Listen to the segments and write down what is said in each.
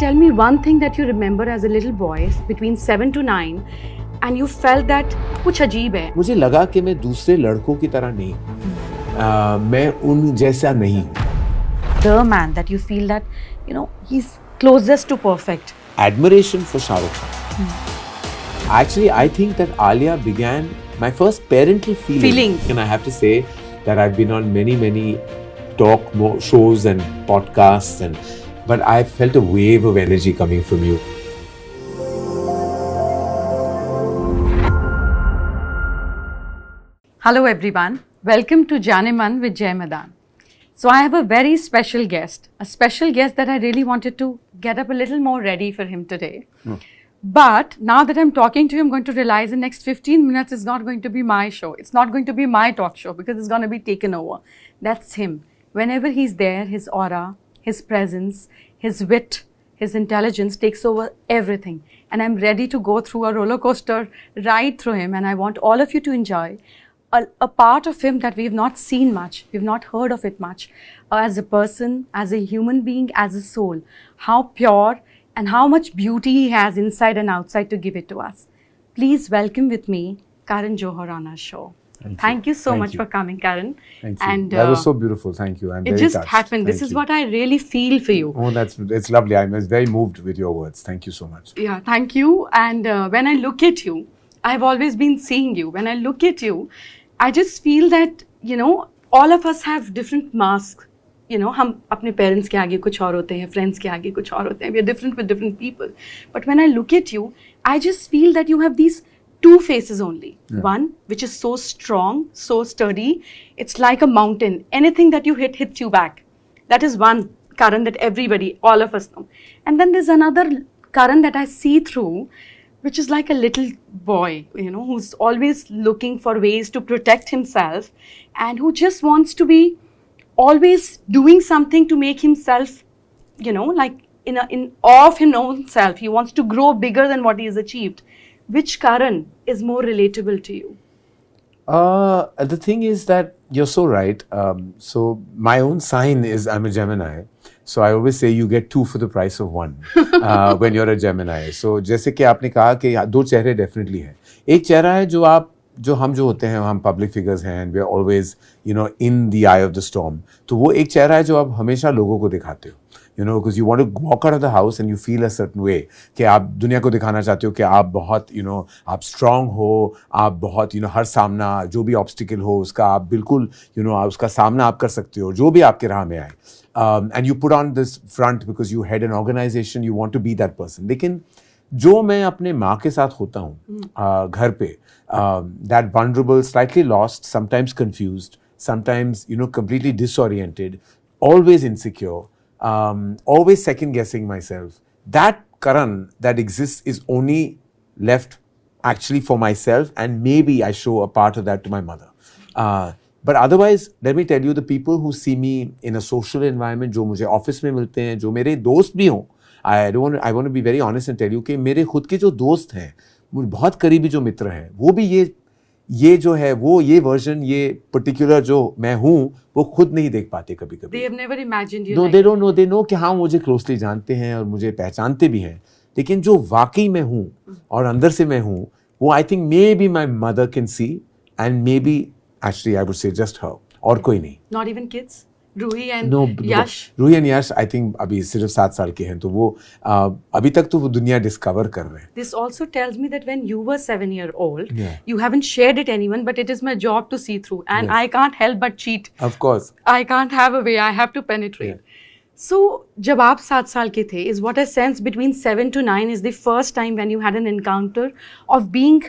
Tell me one thing that you remember as a little boy between 7 to 9 and you felt that कुछ अजीब है. मुझे लगा कि मैं दूसरे लड़कों की तरह नहीं हूँ. मैं उन जैसा नहीं हूँ. The man that you feel that, you know, he's closest to perfect. Admiration for Shah Rukh Khan. Actually, I think that Alia began my first parental feeling. And I have to say that I've been on many talk shows and podcasts, but I felt a wave of energy coming from you. Hello everyone, welcome to Janeman with Jay Madan. So I have a very special guest that I really wanted to get up a little more ready for him today. But now that I'm talking to you, I'm going to realize the next 15 minutes is not going to be my show. It's not going to be my talk show because it's going to be taken over. That's him. Whenever he's there, his aura, his presence, his wit, his intelligence takes over everything. And I'm ready to go through a roller coaster ride through him. And I want all of you to enjoy a part of him that we've not seen much, we've not heard of it much, as a person, as a human being, as a soul, how pure and how much beauty he has inside and outside to give it to us. Please welcome with me, Karan Johar on our show. Thank you so much for coming, Karan. Thank you. And that was so beautiful. Thank you. I'm very touched. It just happened. This is what I really feel for you. Oh, it's lovely. I'm very moved with your words. Thank you so much. Yeah, thank you. And when I look at you, I've always been seeing you. When I look at you, I just feel that, you know, all of us have different masks. You know, हम अपने parents के आगे कुछ और होते हैं, friends के आगे कुछ और होते हैं. We are different with different people. But when I look at you, I just feel that you have these two faces only. Yeah. One, which is so strong, so sturdy. It's like a mountain. Anything that you hits you back. That is one Karan that everybody, all of us know. And then there's another Karan that I see through, which is like a little boy, you know, who's always looking for ways to protect himself and who just wants to be always doing something to make himself, you know, like in awe of his own self. He wants to grow bigger than what he has achieved. Which Karan is more relatable to you? The thing is that you're so right. So my own sign is I'm a Gemini. So I always say you get two for the price of one when you're a Gemini. So जैसे कि आपने कहा कि दो चेहरे definitely हैं. एक चेहरा है जो हम होते हैं, हम public figures हैं, and we're always, you know, in the eye of the storm. तो वो एक चेहरा है जो आप हमेशा लोगों को दिखाते हो. You know, because you want to walk out of the house and you feel a certain way कि आप दुनिया को दिखाना चाहते हो कि आप बहुत, you know, आप strong हो, आप बहुत, you know, हर सामना जो भी obstacle हो उसका आप बिल्कुल, you know, उसका सामना आप कर सकते हो जो भी आपके राह में आए. And you put on this front because you head an organization, you want to be that person. लेकिन जो मैं अपने माँ के साथ होता हूँ घर पे, that vulnerable, slightly lost, sometimes confused, sometimes, you know, completely disoriented, always insecure, always second guessing myself. That Karan that exists is only left actually for myself, and maybe I show a part of that to my mother. But otherwise, let me tell you, the people who see me in a social environment, जो मुझे office में मिलते हैं, जो मेरे दोस्त भी हों, I want to be very honest and tell you कि मेरे खुद के जो दोस्त हैं, मुझे बहुत करीबी जो मित्र हैं, वो भी ये जो है वो ये वर्जन ये पर्टिकुलर जो मैं हूँ वो खुद नहीं देख पाते कभी-कभी. They have never imagined you. No, they don't know. They know कि हाँ मुझे क्लोजली जानते हैं और मुझे पहचानते भी हैं, लेकिन जो वाकई मैं हूँ और अंदर से मैं हूँ वो I think maybe my mother can see and maybe actually I would say just her और कोई नहीं. Not even kids? Ruhi and Yash? Ruhi and Yash I think अभी सिर्फ 7 साल के हैं, तो वो अभी तक तो वो दुनिया डिस्कवर कर रहे हैं. This also tells me that when you were 7-year-old, you haven't shared it anyone, but it is my job to see through, and I can't help but cheat. Of course. I can't have a way. I have to penetrate. So जब आप 7 साल के थे, is what I sense between 7 to 9 is the first time when you had an encounter of being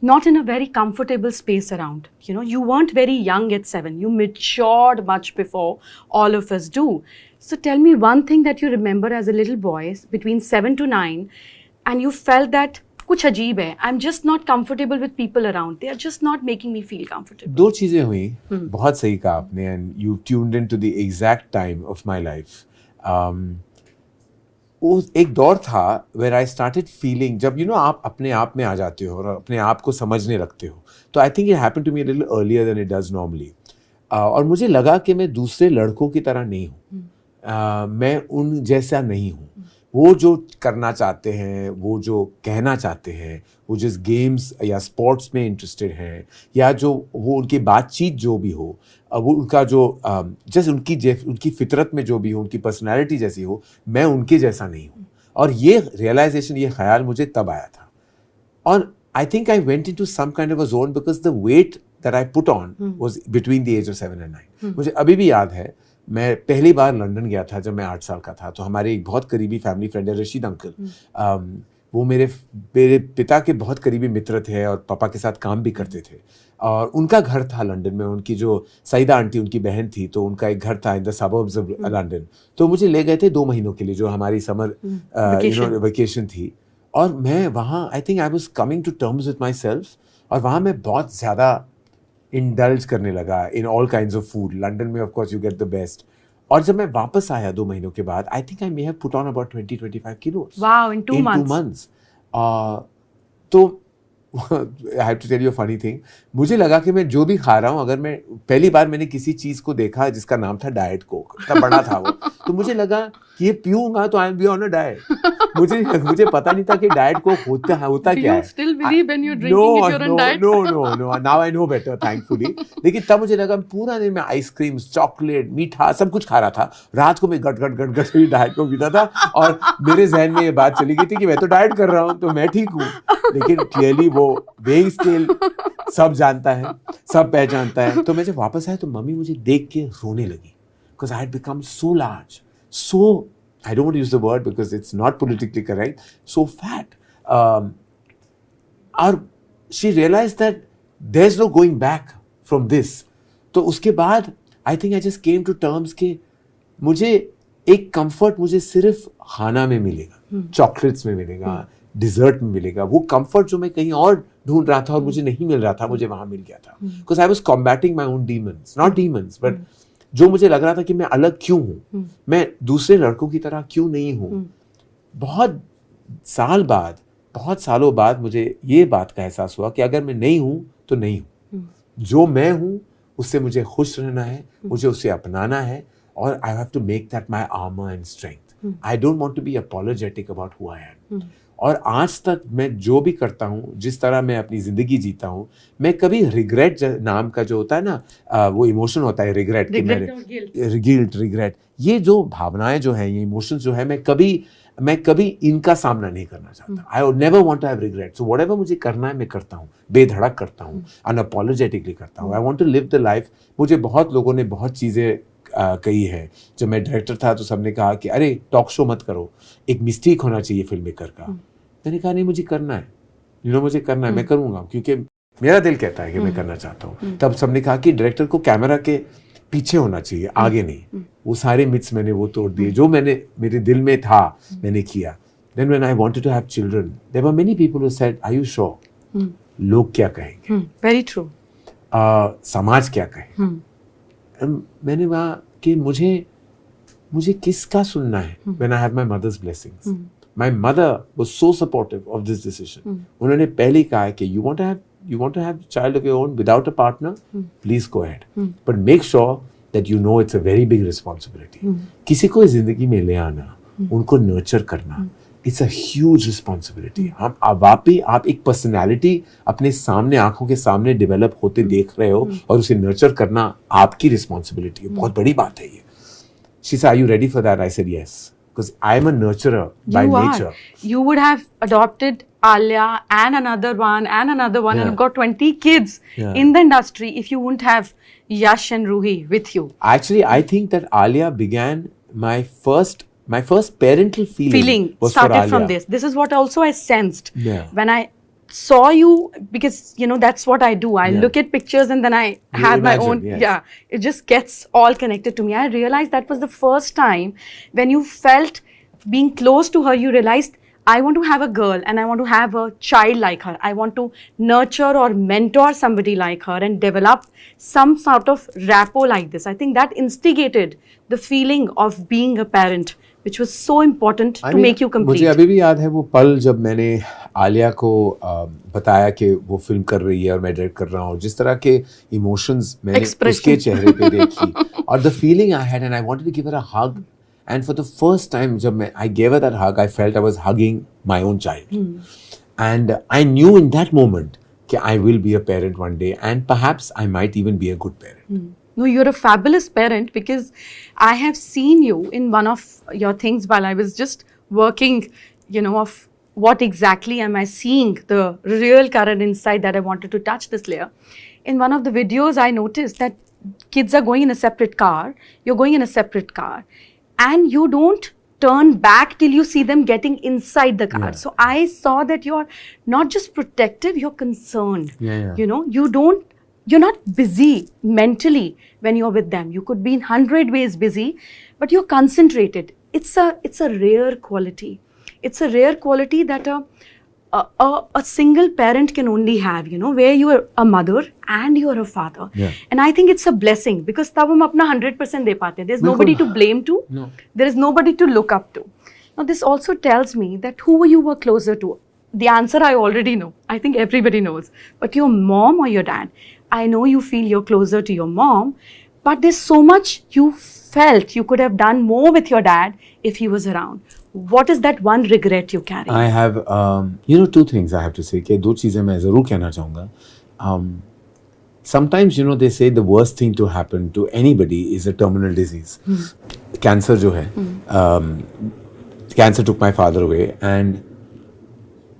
not in a very comfortable space around. You know, you weren't very young at 7. You matured much before all of us do. So tell me one thing that you remember as a little boy between 7 to 9 and you felt that कुछ अजीब है. I'm just not comfortable with people around. They are just not making me feel comfortable. दो चीजें हुई, बहुत सही कहा आपने, and you tuned into the exact time of my life. एक दौर था where I started feeling, जब you know आप अपने आप में आ जाते हो और अपने आप को समझने लगते हो, तो I think it happened to me a little earlier than it does normally. और मुझे लगा कि मैं दूसरे लड़कों की तरह नहीं हूँ. मैं उन जैसा नहीं हूँ. वो जो करना चाहते हैं, वो जो कहना चाहते हैं, वो जिस गेम्स या स्पोर्ट्स में इंटरेस्टेड हैं, या जो वो उनकी बातचीत जो भी हो, वो उनका जो जैसे उनकी फितरत में जो भी हो, उनकी पर्सनैलिटी जैसी हो, मैं उनके जैसा नहीं हूँ। और ये रियलाइजेशन, ये ख्याल मुझे तब आया था। और I think I went into some kind of a zone because the weight that I put on was between the age of 7 and 9। मुझे अभी भी याद है, मैं पहली बार लंदन गया था जब मैं 8 साल का था। तो हमारे एक बहुत करीबी फैमिली फ्रेंड है रशीद अंकल, वो मेरे पिता के बहुत करीबी मित्र थे और पापा के साथ काम भी करते थे। और उनका घर था लंदन में, उनकी जो सईदा आंटी उनकी बहन थी, तो उनका एक घर था in the suburbs of London. तो मुझे ले गए थे 2 महीनों के लिए, जो हमारी समर वेकेशन थी। और मैं वहाँ, I think I was coming to terms with myself, और वहाँ मैं बहुत ज़्यादा इंडल्ज करने लगा in all kinds of food. London में of course you get the best. और जब मैं वापस आया 2 महीनों के बाद, I think I may have put on about 20-25 kilos। Wow, in 2 months. 2 months. तो I have to tell you a funny thing. मुझे लगा कि मैं जो भी खा रहा हूँ, अगर मैं पहली बार मैंने किसी चीज को देखा जिसका नाम था डाइट कोक, तब बड़ा था वो, तो मुझे लगा कि ये पीऊंगा तो I am be on a diet. मुझे पता नहीं था कि डाइट कोक होता क्या है। Do you still believe when you're drinking if you're on diet? No. Now I know better, thankfully. लेकिन तब मुझे लगा पूरा दिन मैं आइसक्रीम, चॉकलेट, मीठा सब कुछ खा रहा था। रात को मैं गट डाइट कोक पीता था, और मेरे जहन में ये बात चली गई थी कि मैं तो डाइट कर रहा हूँ, तो मैं ठीक हूँ। लेकिन क्लियरली वो वेइंग स्केल सब जानता है, सब पहचानता है। तो मैं जब वापस आया तो मम्मी मुझे देख के रोने लगी, because I had become so large, so, I don't want to use the word because it's not politically correct, so fat. और she realized that there's no going back from this. तो उसके बाद I think I just came to terms कि मुझे एक comfort मुझे सिर्फ खाना में मिलेगा, चॉकलेट्स में मिलेगा, डिजर्ट में मिलेगा। वो कंफर्ट जो मैं कहीं और ढूंढ रहा था और मुझे नहीं मिल रहा था, मुझे वहां मिल गया था। Because I was combating my own demons, not demons, but जो मुझे लग रहा था कि मैं अलग क्यों हूँ, मैं दूसरे लड़कों की तरह क्यों नहीं हूँ। बहुत सालों बाद मुझे ये बात का एहसास हुआ कि अगर मैं नहीं हूँ तो नहीं हूँ। जो मैं हूँ उससे मुझे खुश रहना है, मुझे उसे अपनाना है, और I have to make that my armour and strength. I don't want to be apologetic about who I am. और आज तक मैं जो भी करता हूँ, जिस तरह मैं अपनी जिंदगी जीता हूँ, मैं कभी रिग्रेट नाम का जो होता है ना, वो इमोशन होता है रिग्रेट, गिल्ट, रिग्रेट, ये जो भावनाएं जो हैं, ये इमोशंस जो है, मैं कभी इनका सामना नहीं करना चाहता। I would never want to have regret. So whatever मुझे करना है मैं करता हूँ, बेधड़क करता हूँ, अनअपॉलोजेटिकली करता हूँ। I want to live the life. मुझे बहुत लोगों ने बहुत चीजें कही है। जब मैं डायरेक्टर था तो सबने कहा कि अरे टॉक शो मत करो, एक मिस्टेक होना चाहिए फिल्म मेकर का। मैंने कहा नहीं, मुझे करना है, मुझे करना है, मैं करूंगा, क्योंकि मेरा दिल कहता है कि मैं करना चाहता हूँ। तब सबने कहा कि डायरेक्टर को कैमरा के पीछे होना चाहिए, आगे नहीं। वो सारे मिथ्स मैंने वो तोड़ दिए, जो मेरे दिल में था मैंने किया। Then when I wanted to have children, there were many people who said are you sure, लोग क्या कहेंगे, वेरी ट्रू, समाज क्या कहे। मैंने कहा कि मुझे किसका सुनना है। When I have my mother's blessings, my mother was so supportive of this decision. उन्होंने पहले ही कहा कि you want to have child of your own without a partner, please go ahead, but make sure that you know it's a very big responsibility. किसी को इस जिंदगी में ले आना, उनको नर्चर करना, इट्स अ ह्यूज रिस्पॉन्सिबिलिटी। आप एक पर्सनैलिटी अपने सामने, आंखों के सामने डेवलप होते देख रहे हो, और उसे नर्चर करना आपकी रिस्पॉन्सिबिलिटी है। बहुत बड़ी बात है ये। She said, are you ready for that? I said, yes. Because I am a nurturer by nature. You would have adopted Alia and another one and another one, and got 20 kids in the industry if you wouldn't have Yash and Ruhi with you. Actually, I think that Alia began my first parental feeling was started for Alia. from this. This is what also I sensed when I saw you, because that's what I do. I look at pictures and then I have my own. Yes. It just gets all connected to me. I realized that was the first time when you felt being close to her. You realized I want to have a girl and I want to have a child like her. I want to nurture or mentor somebody like her and develop some sort of rapport like this. I think that instigated the feeling of being a parent, which was so important to make you complete. मुझे अभी भी याद है वो पल जब मैंने आलिया को बताया कि वो फिल्म कर रही है और मैं डायरेक्ट कर रहा हूँ, जिस तरह के इमोशंस मैंने उसके चेहरे पे देखी, और the feeling I had, and I wanted to give her a hug And for the first time, जब I gave her that hug, I felt I was hugging my own child. And I knew in that moment that I will be a parent one day, and perhaps I might even be a good parent. No, you're a fabulous parent, because I have seen you in one of your things while I was just working, of what exactly am I seeing, the real Karan inside that I wanted to touch this layer. In one of the videos, I noticed that kids are going in a separate car, you're going in a separate car, and you don't turn back till you see them getting inside the car. Yeah. So I saw that you're not just protective, you're concerned. Yeah. You're not busy mentally when you're with them. You could be in 100 ways busy, but you're concentrated. It's a rare quality. It's a rare quality that a single parent can only have, where you are a mother and you are a father. Yeah. And I think it's a blessing, because तब हम अपना 100% दे पाते हैं. There's nobody to blame to. No. There is nobody to look up to. Now this also tells me that who you were closer to. The answer I already know. I think everybody knows. But your mom or your dad, I know you feel you're closer to your mom, but there's so much you felt you could have done more with your dad if he was around. What is that one regret you carry? I have, two things I have to say. कि दो चीजें मैं जरूर कहना चाहूँगा. Sometimes, they say the worst thing to happen to anybody is a terminal disease. Cancer जो है, cancer took my father away,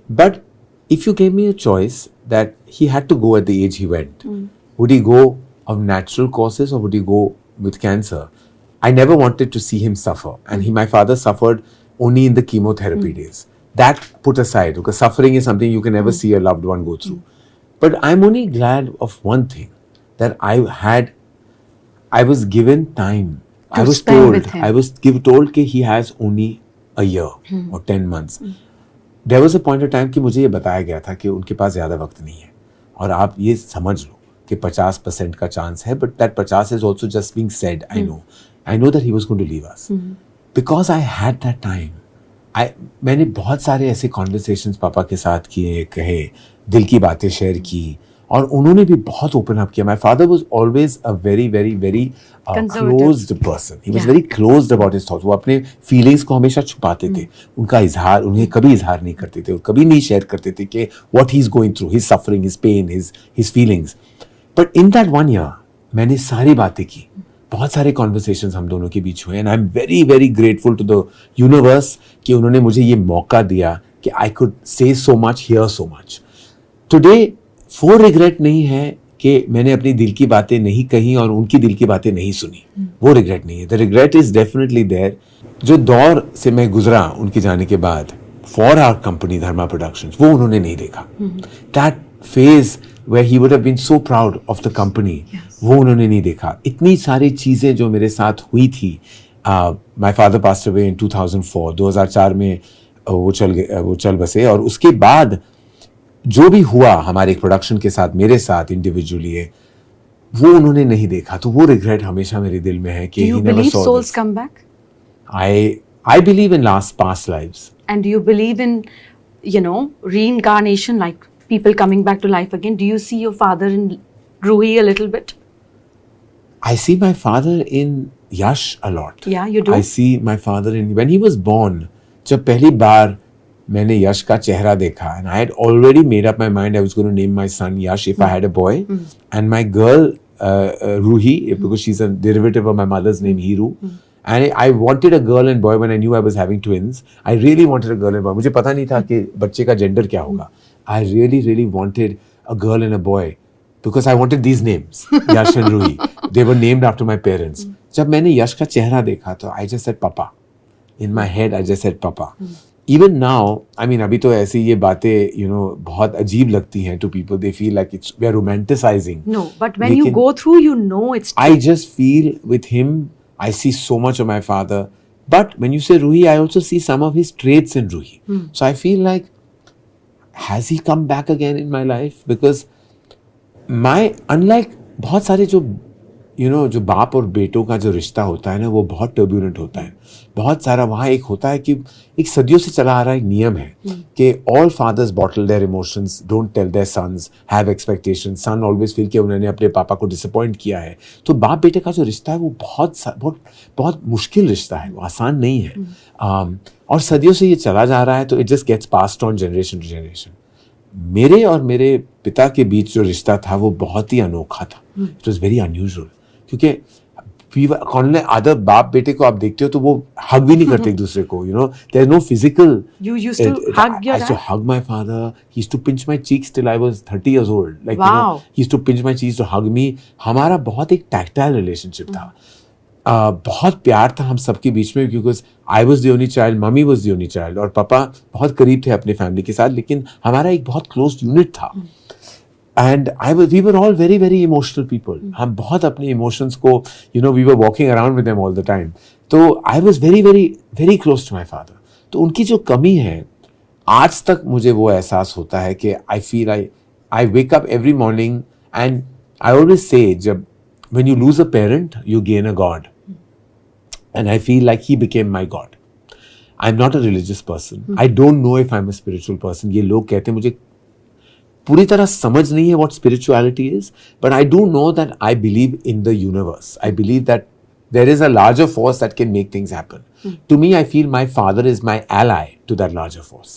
but if you gave me a choice that he had to go at the age he went, would he go of natural causes or would he go with cancer? I never wanted to see him suffer, and my father suffered only in the chemotherapy days. That put aside, because suffering is something you can never see a loved one go through. But I'm only glad of one thing, that I was given time. I was told that he has only a year or 10 months. There was a point of time कि मुझे ये बताया गया था कि उनके पास ज़्यादा वक्त नहीं है, और आप ये समझ लो कि 50% का चांस है, but that 50 is also just being said. I know that he was going to leave us. Because I had that time. मैंने बहुत सारे ऐसे conversations पापा के साथ किए, कहे, दिल की बातें शेयर की, और उन्होंने भी बहुत open up किया. My father was always a very, very, very closed person. He was very closed about his thoughts. वो अपने feelings को हमेशा छुपाते थे. उनका इजहार, उन्हें कभी इजहार नहीं करते थे, और कभी नहीं शेयर करते थे कि what he's going through, his suffering, his pain, his feelings. But in that 1 year, मैंने सारी बातें की. बहुत सारे कॉन्वर्सेशंस हम दोनों के बीच हुए, and I am very very grateful to the universe कि उन्होंने मुझे ये मौका दिया कि I could say so much, here so much. Today वो रिग्रेट नहीं है कि मैंने अपनी दिल की बातें नहीं कही और उनकी दिल की बातें नहीं सुनी. वो रिग्रेट नहीं है. The regret is definitely there. जो दौर से मैं गुजरा उनके जाने के बाद for our company Dharma productions, वो उन्होंने नहीं देखा. That phase where he would have been so proud of the company, वो उन्होंने नहीं देखा. इतनी सारी चीज़ें जो मेरे साथ हुई थी. My father passed away in 2004. 2004 में वो चल बसे, और उसके बाद जो भी हुआ हमारे प्रोडक्शन के साथ, मेरे साथ इंडिविजुअली, वो उन्होंने नहीं देखा. तो वो रिग्रेट हमेशा मेरे दिल में है कि he never saw souls come back? I believe in past lives. And do you believe in, reincarnation, like people coming back to life again? Do you see your father in Ruhi a little bit? I see my father in Yash a lot. Yeah, you do? I see my father when he was born. जब पहली बार मैंने यश का चेहरा देखा, and I had already made up my mind I was going to name my son Yash if I had a boy, and my girl Ruhi, because she's a derivative of my mother's name Hiru. And I wanted a girl and boy when I knew I was having twins. I really wanted a girl and boy. मुझे पता नहीं था कि बच्चे का gender क्या होगा. I really, really wanted a girl and a boy because I wanted these names, Yash and Ruhi. They were named after my parents. जब मैंने यश का चेहरा देखा तो I just said Papa. In my head I just said Papa. Even now, I mean, अभी तो ऐसी ये बातें, बहुत अजीब लगती हैं to people. They feel like we are romanticizing. No, but when you go through, it's true. I just feel with him, I see so much of my father. But when you say Ruhi, I also see some of his traits in Ruhi. So I feel like, has he come back again in my life? Because unlike बहुत सारे जो जो बाप और बेटों का जो रिश्ता होता है ना, वो बहुत टर्ब्यूलेंट होता है. बहुत सारा वहाँ एक होता है कि एक सदियों से चला आ रहा एक नियम है कि all fathers bottle their emotions, don't tell their sons, have expectation. Son always feel कि उन्होंने अपने पापा को डिसअपॉइंट किया है. तो बाप बेटे का जो रिश्ता है वो बहुत मुश्किल रिश्ता है, वो आसान नहीं है. और सदियों से ये चला जा रहा है, तो it just gets passed on generation to generation. मेरे और मेरे पिता के बीच जो रिश्ता था वो बहुत ही अनोखा था. इट वॉज वेरी अनयूजुअल, क्योंकि कौन अदर बाप बेटे को आप देखते हो तो वो हग भी नहीं करते एक दूसरे को. There is no physical. You used to hug your I used to dad? hug my father. He used to pinch my cheeks till I was 30 years old. Wow. He used to pinch my cheeks to hug me. हमारा बहुत एक tactile relationship था. बहुत प्यार था हम सबके बीच में, because I was the only child, mummy was the only child, और पापा बहुत करीब थे अपनी फैमिली के साथ, लेकिन हमारा एक बहुत closed unit था. And we were all very, very emotional people. हम बहुत अपने emotions को, we were walking around with them all the time. तो I was very, very, very close to my father. तो उनकी जो कमी है, आज तक मुझे वो एहसास होता है कि I feel I wake up every morning and I always say, when you lose a parent, you gain a God. And I feel like he became my God. I'm not a religious person. I don't know if I'm a spiritual person. ये लोग कहते हैं, मुझे पूरी तरह समझ नहीं है what spirituality is, but I do know that I believe in the universe. I believe that there is a larger force that can make things happen. To me, I feel my father is my ally to that larger force.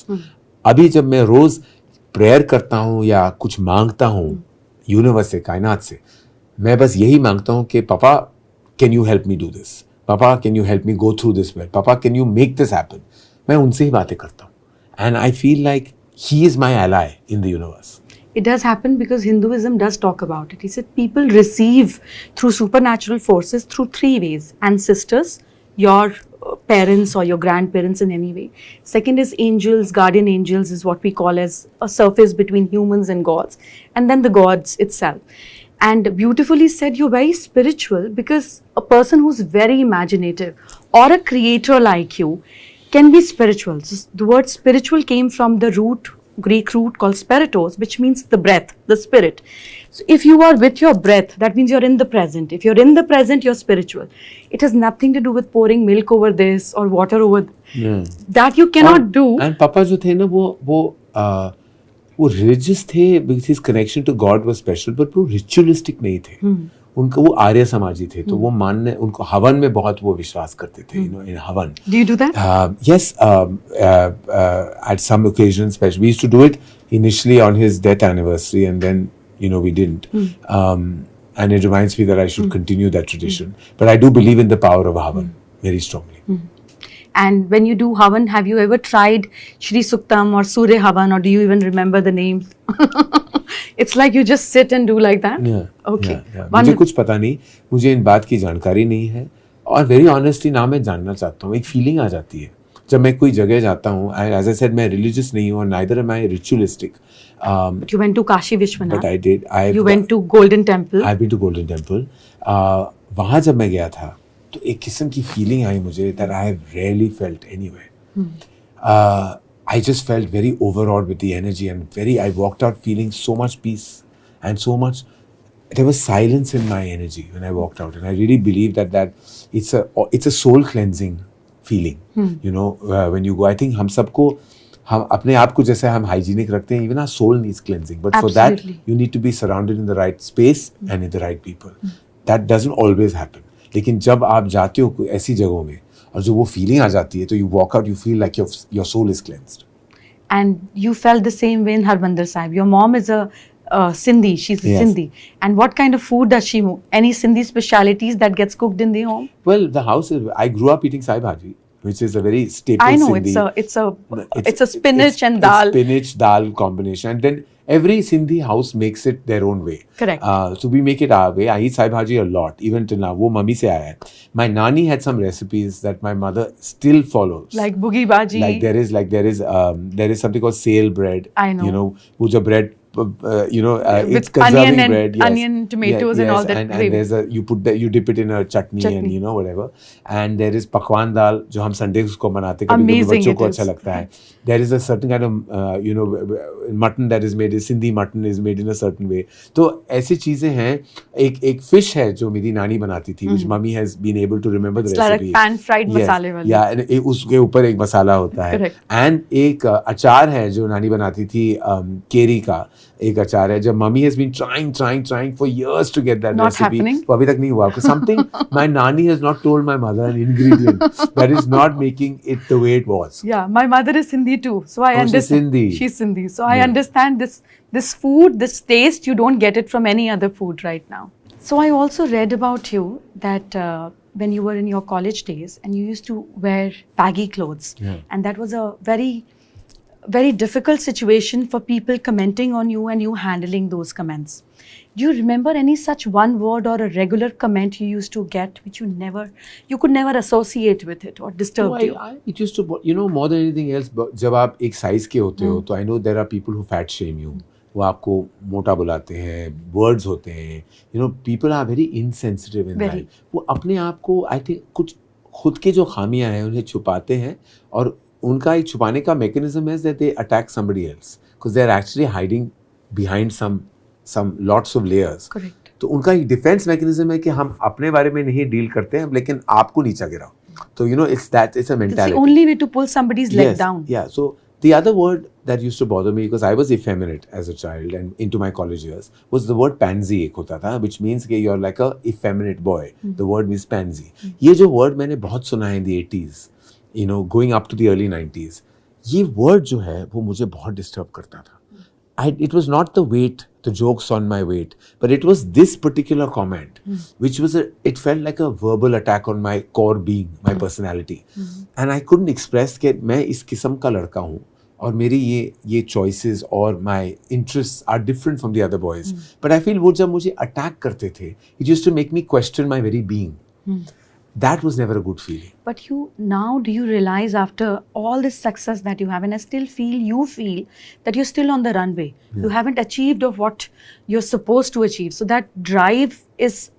अभी जब मैं रोज prayer करता हूँ या कुछ मांगता हूँ universe से, कायनात से, मैं बस यही मांगता हूँ कि पापा can you help me do this, पापा can you help me go through this way, पापा can you make this happen. मैं उनसे ही बातें करता हूँ. And I feel like he is my ally in the universe. It does happen because Hinduism does talk about it. He said people receive through supernatural forces through 3 ways. Ancestors, your parents or your grandparents in any way. Second is angels, guardian angels is what we call as a surface between humans and gods. And then the gods itself. And beautifully said, you're very spiritual because a person who's very imaginative or a creator like you can be spiritual. So the word spiritual came from the Greek root called spiritos, which means the breath, the spirit. So if you are with your breath, that means you're in the present. If you're in the present, you're spiritual. It has nothing to do with pouring milk over this or water over that you cannot do. And पापा जो थे ना, वो religious थे because his connection to God was special, but वो ritualistic नहीं थे. उनको वो आर्य समाजी थे, तो वो उनको हवन में बहुत वो विश्वास करते थे, in हवन. Do you do that? Yes, at some occasions, especially we used to do it initially on his death anniversary, and then we didn't. And it reminds me that I should continue that tradition. But I do believe in the power of havan very strongly. And when you do havan, have you ever tried Shri Suktam or Surya Havan, or do you even remember the names? It's like you just sit and do like that? Yeah. Okay. Yeah. मुझे कुछ पता नहीं, मुझे इन बात की जानकारी नहीं है, और वेरी ऑनेस्टली ना मैं जानना चाहता हूँ. एक फीलिंग आ जाती है जब मैं कोई जगह जाता हूँ. As I said, मैं religious नहीं हूँ, neither am I ritualistic. But you went to Kashi Vishwanath. But I did. You went to Golden Temple. I've been to Golden Temple. वहाँ जब मैं गया था तो एक किस्म की फीलिंग आई मुझे that I have rarely felt anywhere. I just felt very overawed with the energy, and I walked out feeling so much peace and so much. There was silence in my energy when I walked out, and I really believe that it's a soul cleansing feeling. When you go, I think हम अपने आप को जैसे हम hygienic रखते हैं, even our soul needs cleansing. But for that, you need to be surrounded in the right space and in the right people. That doesn't always happen. लेकिन जब आप जाते हो ऐसी जगहों में और जो वो फीलिंग आ जाती है, तो you walk out, you feel like your soul is cleansed. And you felt the same way in Harmandir Sahib. Your mom is a Sindhi. She's a Sindhi. And what kind of food does she make? Any Sindhi specialities that gets cooked in the home? Well, the house is. I grew up eating Sai Bhaji, which is a very staple I know, Sindhi. it's a spinach and dal. Spinach dal combination, and then every Sindhi house makes it their own way. Correct. So we make it our way. I eat Sai Bhaji a lot, even till now. वो mummy से आया है. My nani had some recipes that my mother still follows. Like boogie bhaji. There is something called sale bread. I know. वो जो bread, it's with conserving bread. Yes. Onion, tomatoes, and all that. And there's you dip it in a chutney. And whatever. And there is pakwan dal, जो हम Sundays को मनाते हैं, कभी बच्चों को अच्छा लगता है. there is a certain kind of mutton that is made, Sindhi mutton is made in a certain way. तो ऐसी चीजें हैं. एक fish है जो मेरी नानी बनाती थी, which mummy has been able to remember the It's like recipe. pan fried masale वाली. Yeah, and उसके ऊपर एक मसाला होता है. Correct. And एक अचार है जो नानी बनाती थी, केरी का एक अचार है, जब mummy has been trying for years to get that Not recipe. happening. वो अभी तक नहीं हुआ. Something my nanny has not told my mother an ingredient that is not making it the way it was. Yeah, my mother is Sindhi too, so I Oh, she's understand. Sindhi. She's Sindhi, so I understand this food, this taste. You don't get it from any other food right now. So I also read about you that when you were in your college days and you used to wear baggy clothes, and that was a very difficult situation for people commenting on you and you handling those comments. Do you remember any such one word or a regular comment you used to get which you could never associate with it or disturbed you? It used to, more than anything else, जब आप एक size के होते हो, तो I know there are people who fat shame you. वो आपको मोटा बुलाते हैं, words होते हैं, people are very insensitive in life. वो अपने आप को, I think, कुछ खुद के जो खामियां हैं उन्हें छुपाते हैं, और उनका एक छुपाने का mechanism is that they attack somebody else because they are actually hiding behind some lots of layers. Correct. तो उनका एक डिफेंस मैकेनिज्म है कि हम अपने बारे में नहीं डील करते हैं, लेकिन आपको नीचा गिराओ. तो it's a mentality. It's the only way to pull somebody's leg down. Yeah. So the other word that used to bother me, because I was effeminate as a child and into my college years, was the word pansy. एक होता था, which means कि you're like a effeminate boy. The word means pansy. ये जो word मैंने बहुत सुना है in the 80s, going up to the early 90s. ये word जो है वो मुझे बहुत disturb करता था. It was not the weight, the jokes on my weight, but it was this particular comment, which was it felt like a verbal attack on my core being, my personality. And I couldn't express कि मैं इस किस्म का लड़का हूँ, और मेरी ये choices और my interests are different from the other boys. But I feel वो जब मुझे attack करते थे, it used to make me question my very being. That was never a good feeling. But do you realize after all this success that you have, and I still you feel that you're still on the runway. You haven't achieved of what you're supposed to achieve. So that drive is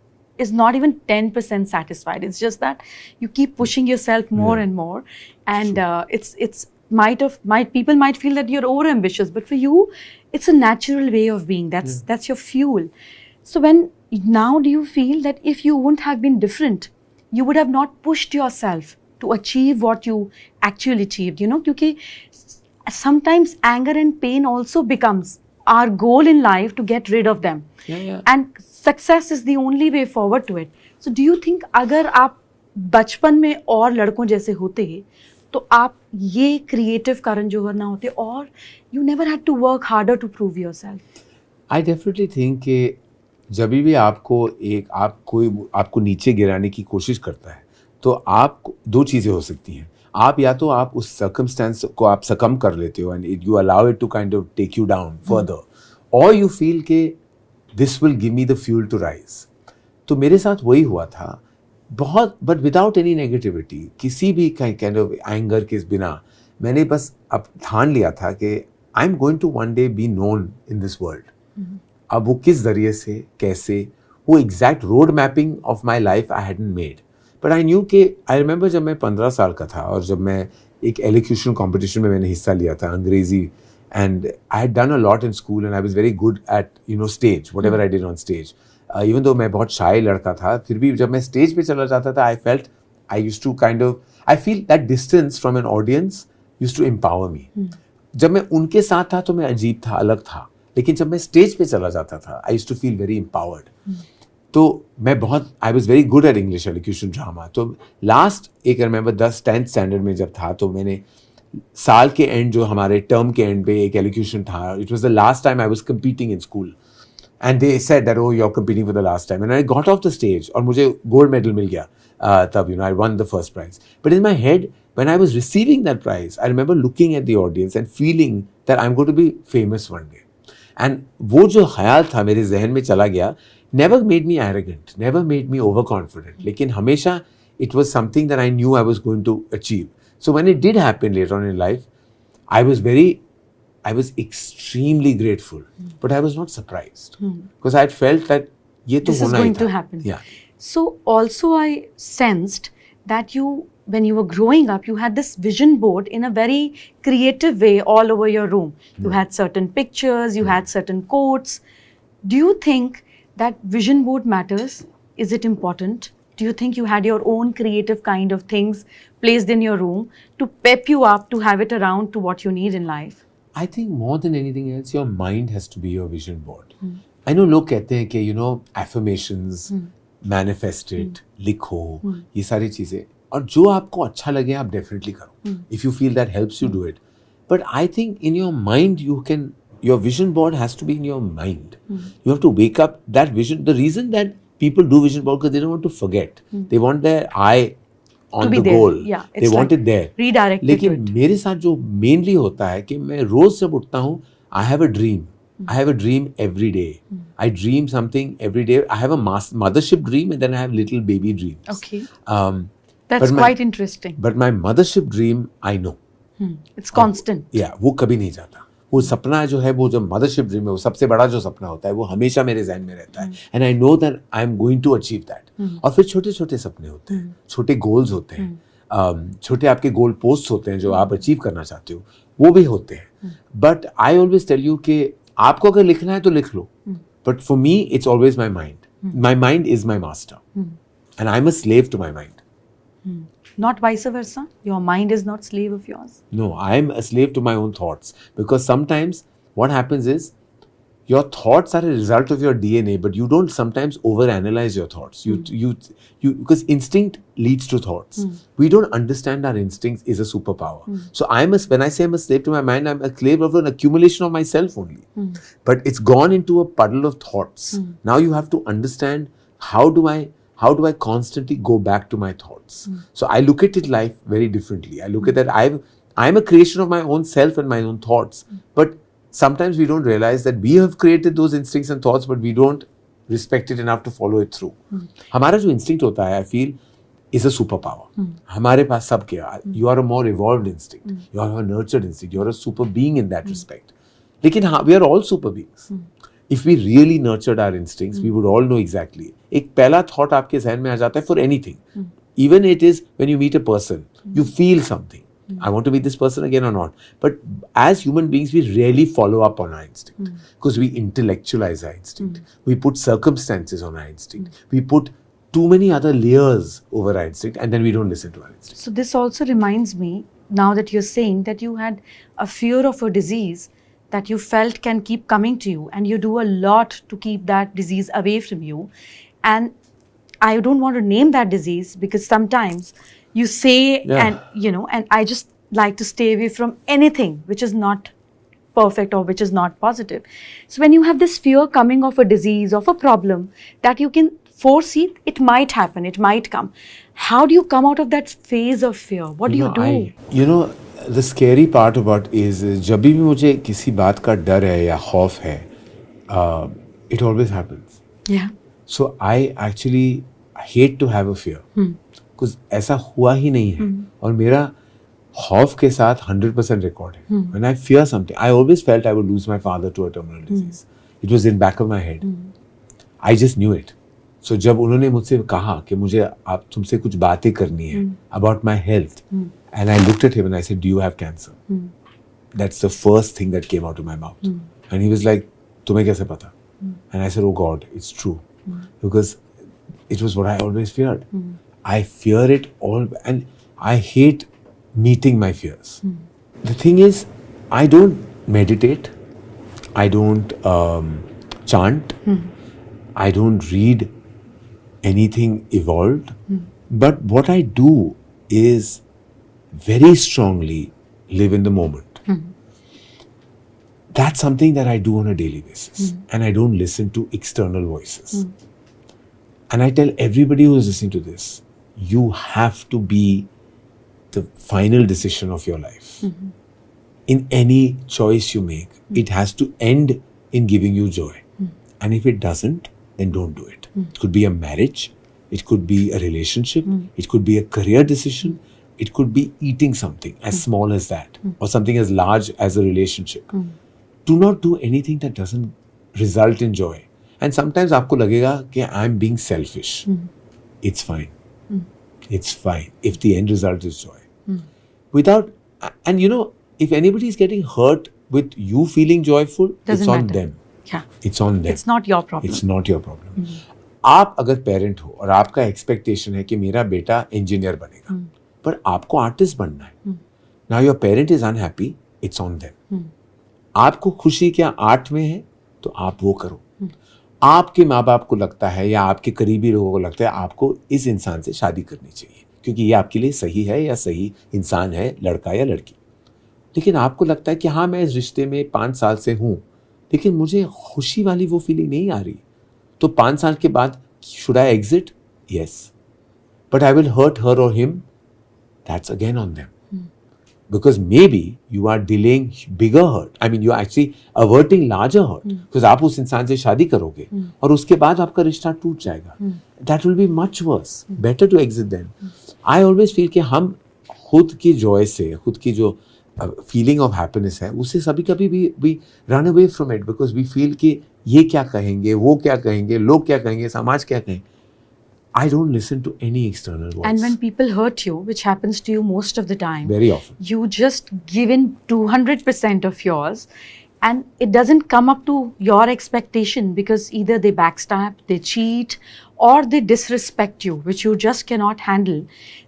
not even 10% satisfied. It's just that you keep pushing yourself more and more. And people might feel that you're over ambitious, but for you, it's a natural way of being. That's your fuel. So now do you feel that if you wouldn't have been different, you would have not pushed yourself to achieve what you actually achieved, because sometimes anger and pain also becomes our goal in life to get rid of them. And success is the only way forward to it. So do you think अगर आप बचपन में और लड़कों जैसे होते तो आप ये creative करण जौहर ना होते, और you never had to work harder to prove yourself? I definitely think कि जब भी आपको नीचे गिराने की कोशिश करता है, तो आप दो चीज़ें हो सकती हैं. या तो आप उस सर्कमस्टेंस को आप सकम कर लेते हो and you allow it to kind of take you down further, or you feel कि this will give me the fuel to rise. तो मेरे साथ वही हुआ था बहुत, but without any negativity, किसी भी kind of anger के बिना मैंने बस अब ठान लिया था कि I'm going to one day be known in this world. अब वो किस जरिए से, कैसे, वो exact road mapping of my life I hadn't made, but I knew कि आई रिमेंबर जब मैं 15 साल का था और जब मैं एक एलोक्यूशन कॉम्पिटिशन में मैंने हिस्सा लिया था, अंग्रेजी, and I had done a lot in school and I was very good at stage, whatever I did on stage. Even though मैं बहुत शाय लड़का था, फिर भी जब मैं स्टेज पे चला जाता था, I used to kind of, I feel that distance from an audience used to empower me. जब मैं उनके साथ था तो मैं अजीब था, अलग था, लेकिन जब मैं स्टेज पे चला जाता था, I used to feel very empowered. तो मैं I was very good at English elocution drama. तो लास्ट एक रिमेंबर 10th स्टैंडर्ड में जब था, तो मैंने साल के एंड, जो हमारे टर्म के एंड पे एक एलोक्यूशन था, it was the last time I was competing in school, and they said that, oh, you are competing for the last time, and I got off the stage, और मुझे gold medal मिल गया तब, I won the first prize. But in my head when I was receiving that prize, I remember looking at the audience and feeling that I'm going to be famous one day. And वो जो ख्याल था मेरे जहन में चला गया, never made me arrogant, never made me overconfident, लेकिन हमेशा it was something that I knew I was going to achieve. So when it did happen later on in life, I was extremely grateful, but I was not surprised, because I had felt that ये तो this is होना ही going था. to happen. Yeah. So also I sensed that you when you were growing up, you had this vision board in a very creative way all over your room. You had certain pictures, you had certain quotes. Do you think that vision board matters? Is it important? Do you think you had your own creative kind of things placed in your room to pep you up, to have it around to what you need in life? I think more than anything else, your mind has to be your vision board. I know लोग कहते हैं कि affirmations, manifest it, लिखो, ये सारी चीजें, और जो आपको अच्छा लगे आप definitely करो. If you feel that helps you, do it. But I think in your mind your vision board has to be in your mind. You have to wake up that vision. The reason that people do vision board because they don't want to forget. They want their eye on the goal. Yeah, they want it there. Redirected. लेकिन मेरे साथ जो mainly होता है कि मैं रोज जब उठता हूँ, I have a dream. I have a dream every day. I dream something every day. I have a mothership dream and then I have little baby dreams. Okay. That's quite interesting. But my mothership dream, I know. It's constant. Yeah, वो कभी नहीं जाता. वो सपना जो है, वो जो मदरशिप ड्रीम है, वो सबसे बड़ा जो सपना होता है, वो हमेशा मेरे ज़हन में रहता है. And I know that I am going to achieve that. और फिर छोटे छोटे सपने होते हैं, छोटे गोल्स होते हैं, छोटे आपके गोल पोस्ट होते हैं जो आप अचीव करना चाहते हो, वो भी होते हैं. But I always tell you कि आपको अगर लिखना है तो लिख लो. But for me it's always my mind. My mind is my master and I am a slave to my mind. Not vice versa? Your mind is not slave of yours? No, I am a slave to my own thoughts. Because sometimes what happens is, your thoughts are a result of your DNA, but you don't sometimes overanalyze your thoughts. You because instinct leads to thoughts. We don't understand our instincts is a superpower. So when I say I'm a slave to my mind, I'm a slave of an accumulation of myself only. But it's gone into a puddle of thoughts. Now you have to understand how do I constantly go back to my thoughts? So I look at life very differently. I look at that I'm a creation of my own self and my own thoughts. But sometimes we don't realize that we have created those instincts and thoughts, but we don't respect it enough to follow it through. हमारा जो instinct होता है, I feel, is a superpower. हमारे पास सब क्या? You are a more evolved instinct. You are a nurtured instinct. You are a super being in that respect. लेकिन हाँ, we are all super beings. If we really nurtured our instincts, we would all know exactly. एक पहला thought आपके ज़हन में आ जाता है for anything. Even it is when you meet a person, you feel something. I want to meet this person again or not. But as human beings, we rarely follow up on our instinct because we intellectualize our instinct. We put circumstances on our instinct. We put too many other layers over our instinct, and then we don't listen to our instinct. So this also reminds me, now that you're saying that you had a fear of a disease that you felt can keep coming to you, and you do a lot to keep that disease away from you. And I don't want to name that disease because sometimes you say, and I just like to stay away from anything which is not perfect or which is not positive. So when you have this fear coming of a disease, of a problem that you can foresee, it might happen, it might come. How do you come out of that phase of fear? What do you do? The scary part about is जब भी मुझे किसी बात का डर है या खौफ है, it always happens. Yeah. So I actually hate to have a fear. Because ऐसा हुआ ही नहीं है. और मेरा खौफ के साथ 100% रिकॉर्ड है. When I fear something, I always felt I would lose my father to a terminal disease. It was in back of my head. I just knew it. So जब उन्होंने मुझसे कहा कि मुझे आप तुमसे कुछ बातें करनी है about my health, and I looked at him and I said, "Do you have cancer?" That's the first thing that came out of my mouth. And he was like, "तुम्हें कैसे पता?" And I said, "Oh God, it's true." Because it was what I always feared. I fear it all, and I hate meeting my fears. The thing is, I don't meditate. I don't chant. I don't read anything evolved. But what I do is very strongly live in the moment. That's something that I do on a daily basis. And I don't listen to external voices. And I tell everybody who is listening to this, you have to be the final decision of your life. In any choice you make, it has to end in giving you joy. And if it doesn't, then don't do it. It could be a marriage. It could be a relationship. It could be a career decision. It could be eating something as small as that, or something as large as a relationship. Do not do anything that doesn't result in joy. And sometimes आपको लगेगा कि I'm being selfish. It's fine. it's fine if the end result is joy. Without, and you know, if anybody is getting hurt with you feeling joyful, Doesn't it's on matter. them. Yeah. It's on them. It's not your problem. It's not your problem. आप अगर parent हो और आपका expectation है कि मेरा बेटा engineer बनेगा, पर आपको आर्टिस्ट बनना है, now your parent is unhappy, it's on them. आपको खुशी क्या आर्ट में है तो आप वो करो. आपके माँ बाप को लगता है या आपके करीबी लोगों को लगता है आपको इस इंसान से शादी करनी चाहिए क्योंकि ये आपके लिए सही है या सही इंसान है, लड़का या लड़की. लेकिन आपको लगता है कि हाँ मैं इस रिश्ते में 5 साल से हूँ लेकिन मुझे खुशी वाली वो फीलिंग नहीं आ रही, तो 5 साल के बाद should I exit? Yes, but I will hurt her और him. That's again on them. Because maybe you are delaying bigger hurt. I mean, you are actually averting larger hurt. Because आप उस इंसान से शादी करोगे और उसके बाद आपका रिश्ता टूट जाएगा. That will be much worse. Better to exit then. I always feel कि हम खुद की joy से, खुद की जो feeling of happiness है, उससे सभी कभी भी we run away from it because we feel कि ये क्या कहेंगे, वो क्या कहेंगे, लोग क्या कहेंगे, समाज क्या कहेंगे. I don't listen to any external voice. And when people hurt you, which happens to you most of the time, very often, you just give in 200% of yours and it doesn't come up to your expectation because either they backstab, they cheat, or they disrespect you, which you just cannot handle.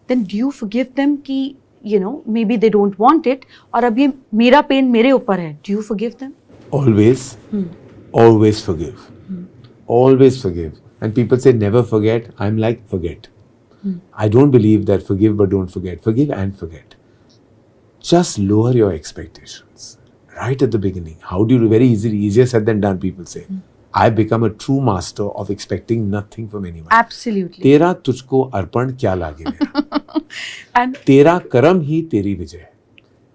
Then do you forgive them ki, you know, maybe they don't want it, or ab ye mera pain mere upar hai. Do you forgive them? Always, always forgive. Always forgive. And people say never forget. I'm like, forget. I don't believe that forgive but don't forget. Forgive and forget. Just lower your expectations right at the beginning. How do you do? Very easy, easier said than done, people say. I've become a true master of expecting nothing from anyone. Absolutely. तेरा तुझको अर्पण क्या लागे मेरा. And तेरा कर्म ही तेरी विजय है.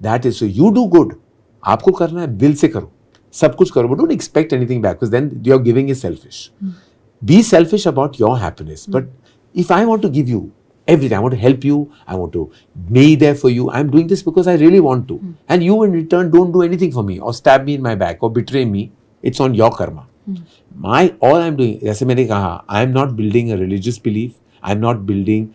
That is, so you do good. आपको करना है, दिल से करो. सब कुछ करो, but don't expect anything back because then you're giving is selfish. Be selfish about your happiness. But if I want to give you everything, I want to help you, I want to be there for you, I'm doing this because I really want to. And you in return don't do anything for me or stab me in my back or betray me. It's on your karma. All I'm doing, जैसे मैंने कहा, I'm not building a religious belief. I'm not building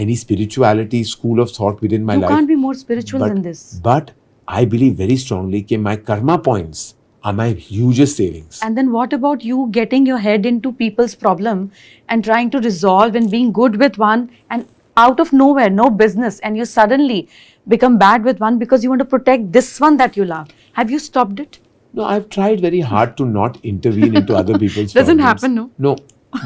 any spirituality, school of thought within my life. You can't be more spiritual than this. But I believe very strongly that my karma points are my hugest savings. And then what about you getting your head into people's problem and trying to resolve and being good with one and out of nowhere, no business, and you suddenly become bad with one because you want to protect this one that you love. Have you stopped it? No, I've tried very hard to not intervene into other people's Doesn't problems. happen, no? No.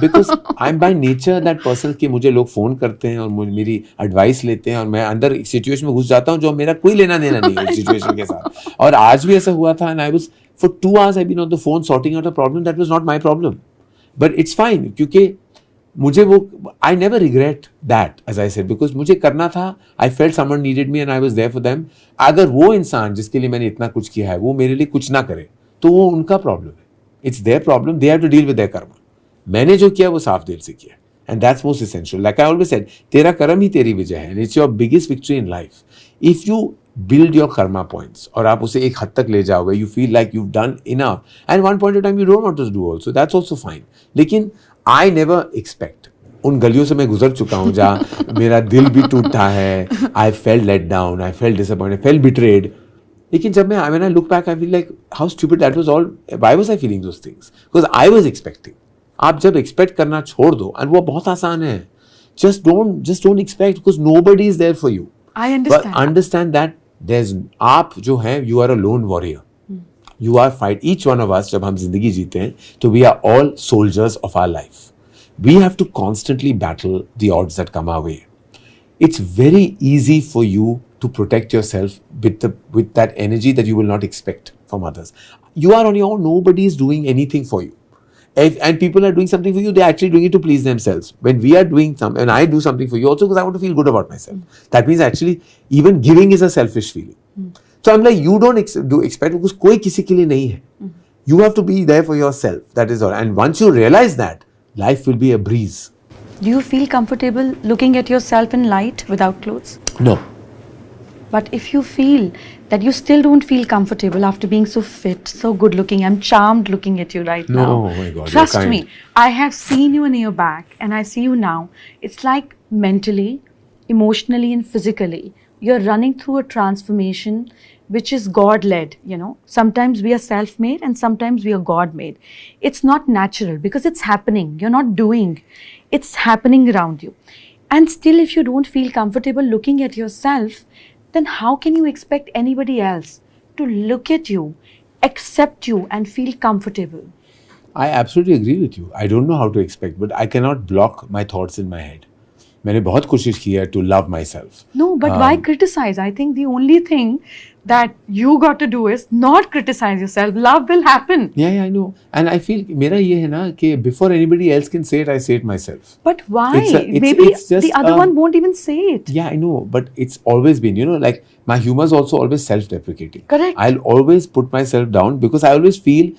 Because I'm by nature that person कि मुझे लोग phone करते हैं और मेरी advice लेते हैं और मैं अंदर एक सिचुएशन में घुस जाता हूँ जो मेरा कोई लेना देना नहीं है उस सिचुएशन के साथ. और आज भी ऐसा हुआ था and I was for 2 hours I've been on the phone sorting out a problem that was not my problem. But it's fine क्योंकि मुझे वो I never regret that as I said because मुझे करना था. I felt someone needed me and I was there for them. अगर वो इंसान जिसके लिए मैंने इतना कुछ किया है वो मेरे लिए कुछ ना करे तो वो उनका प्रॉब्लम है. It's their problem. They have to deal with their karma. मैंने जो किया वो साफ दिल से किया. And that's most essential. Like I always said, तेरा कर्म ही तेरी विजय है. And it's your biggest victory in life. If you build your karma points और आप उसे एक हद तक ले जाओगे, you feel like you've done enough. And one point of time you don't want to do also. That's also fine. लेकिन I never expect. उन गलियों से मैं गुजर चुका हूँ जहाँ मेरा दिल भी टूटा है. I felt let down. I felt disappointed. I felt betrayed. लेकिन जब मैं when I look back, I feel like how stupid that was all. Why was I feeling those things? Because I was expecting. आप जब expect करना छोड़ दो और वो बहुत आसान है. Just don't expect because nobody is there for you. I understand. But understand that आप जो हैं you are a lone warrior. You are fight. Each one of us जब हम जिंदगी जीते हैं तो we are all soldiers of our life. We have to constantly battle the odds that come our way. It's very easy for you to protect yourself with that energy that you will not expect from others. You are on your own. Nobody is doing anything for you. And people are doing something for you, they're actually doing it to please themselves. When we are doing something, and I do something for you also because I want to feel good about myself. That means actually even giving is a selfish feeling. So I'm like, you don't expect because कोई किसी के लिए नहीं है. You have to be there for yourself. That is all. And once you realize that, life will be a breeze. Do you feel comfortable looking at yourself in light without clothes? No. But if you feel that you still don't feel comfortable after being so fit, so good looking, I'm charmed looking at you right now. Oh my God, Trust you're kind. me, I have seen you in your back and I see you now. It's like mentally, emotionally, and physically, you're running through a transformation which is God led. Sometimes we are self made and sometimes we are God made. It's not natural because it's happening. You're not doing, it's happening around you. And still, if you don't feel comfortable looking at yourself, then how can you expect anybody else to look at you, accept you, and feel comfortable? I absolutely agree with you. I don't know how to expect, but I cannot block my thoughts in my head. मैंने बहुत कोशिश की है to love myself. No, but why criticize? I think the only thing that you got to do is not criticize yourself. Love will happen. Yeah, I know. And I feel मेरा ये है ना कि before anybody else can say it, I say it myself. But why? Maybe it's just, the other one won't even say it. Yeah, I know. But it's always been, like my humor is also always self-deprecating. Correct. I'll always put myself down because I always feel,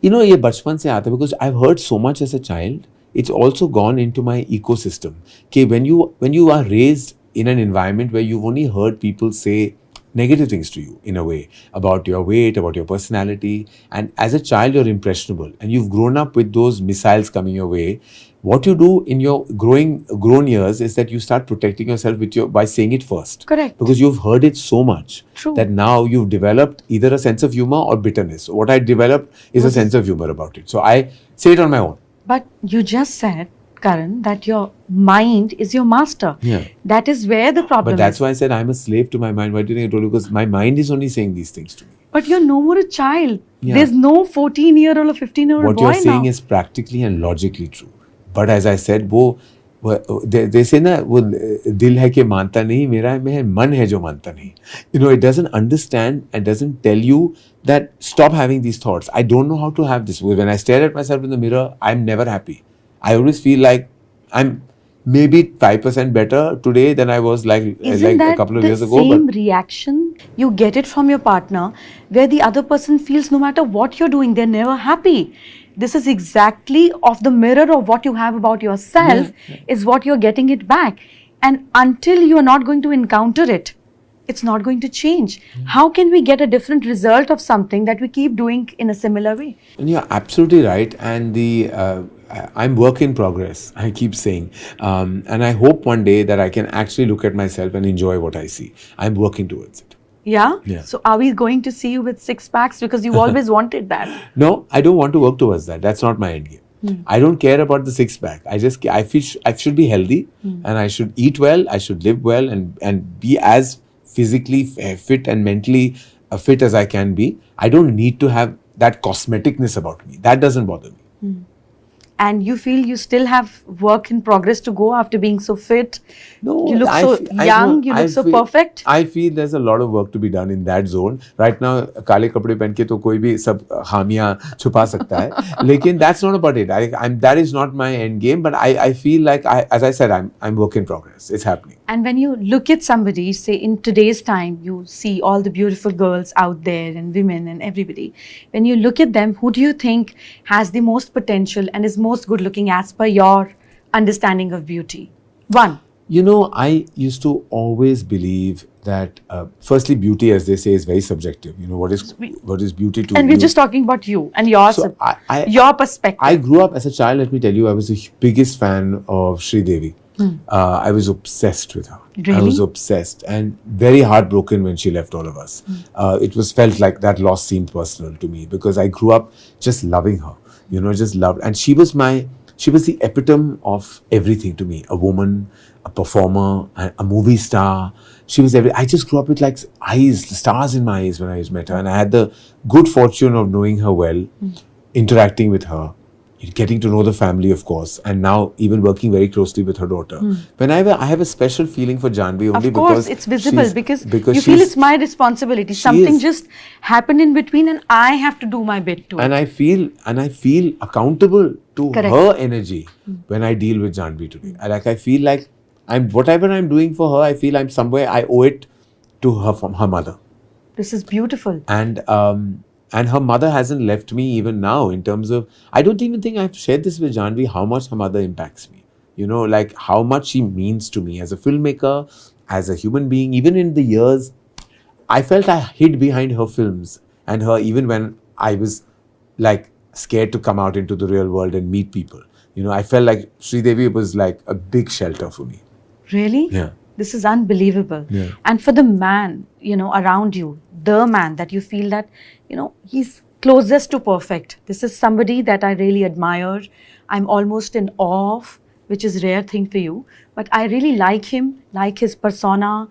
ये बचपन से आता है because I've heard so much as a child. It's also gone into my ecosystem. Okay, when you are raised in an environment where you've only heard people say negative things to you in a way about your weight, about your personality, and as a child you're impressionable and you've grown up with those missiles coming your way. What you do in your grown years is that you start protecting yourself by saying it first. Correct. Because you've heard it so much. True. That now you've developed either a sense of humor or bitterness. What I developed is a sense of humor about it. So I say it on my own. But you just said, Karan, that your mind is your master. Yeah. That is where the problem is. But that's why I said I'm a slave to my mind. Why do you think I told you? Because my mind is only saying these things to me. But you're no more a child. Yeah. There's no 14-year-old or 15-year-old What boy you're saying now. is practically and logically true. But as I said, they say ना वो दिल है कि मानता नहीं मेरा मन है जो मानता नहीं. It doesn't understand and doesn't tell you that stop having these thoughts. I don't know how to have this. When I stare at myself in the mirror, I'm never happy. I always feel like I'm maybe 5% better today than I was like a couple of years ago. Isn't that the same reaction? You get it from your partner where the other person feels no matter what you're doing, they're never happy. This is exactly of the mirror of what you have about yourself is what you're getting it back. And until you are not going to encounter it, it's not going to change. How can we get a different result of something that we keep doing in a similar way? And you're absolutely right. And I'm work in progress, I keep saying. And I hope one day that I can actually look at myself and enjoy what I see. I'm working towards it. Yeah? Yeah. So are we going to see you with 6 packs because you always wanted that? No, I don't want to work towards that. That's not my end game. I don't care about the 6-pack. I feel I should be healthy and I should eat well. I should live well and be as physically fit and mentally fit as I can be. I don't need to have that cosmeticness about me. That doesn't bother me. And you feel you still have work in progress to go after being so fit? No, you look young, you look so perfect. I feel there's a lot of work to be done in that zone. Right now, काले कपड़े पहन के तो कोई भी सब खामियां छुपा सकता है. लेकिन that's not about it. That is not my end game. But I feel like, as I said, I'm work in progress. It's happening. And when you look at somebody, say in today's time, you see all the beautiful girls out there and women and everybody. When you look at them, who do you think has the most potential and is most good looking as per your understanding of beauty? One. I used to always believe that firstly, beauty, as they say, is very subjective. What is beauty to you? And we're just talking about you and your perspective. I grew up as a child, let me tell you, I was the biggest fan of Sridevi. I was obsessed with her. Really? I was obsessed and very heartbroken when she left all of us. It was felt like that loss seemed personal to me because I grew up just loving her. Just loved. And she was the epitome of everything to me. A woman, a performer, a movie star. She was I just grew up with like stars in my eyes when I met her. And I had the good fortune of knowing her well, interacting with her, getting to know the family, of course, and now even working very closely with her daughter. Whenever I have a special feeling for Janhvi only because it's visible because you she's, feel it's my responsibility. Something just happened in between and I have to do my bit too. And I feel accountable to Correct. her energy when I deal with Janhvi today. I feel like whatever I'm doing for her, I feel I owe it to her from her mother. This is beautiful. And her mother hasn't left me even now in terms of, I don't even think I've shared this with Janhvi, how much her mother impacts me. Like how much she means to me as a filmmaker, as a human being. Even in the years, I felt I hid behind her films and her even when I was like scared to come out into the real world and meet people. I felt like Sridevi was like a big shelter for me. Really? Yeah. This is unbelievable. Yeah. And for the man, around you, the man that you feel that, he's closest to perfect. This is somebody that I really admire. I'm almost in awe of, which is rare thing for you. But I really like him, like his persona,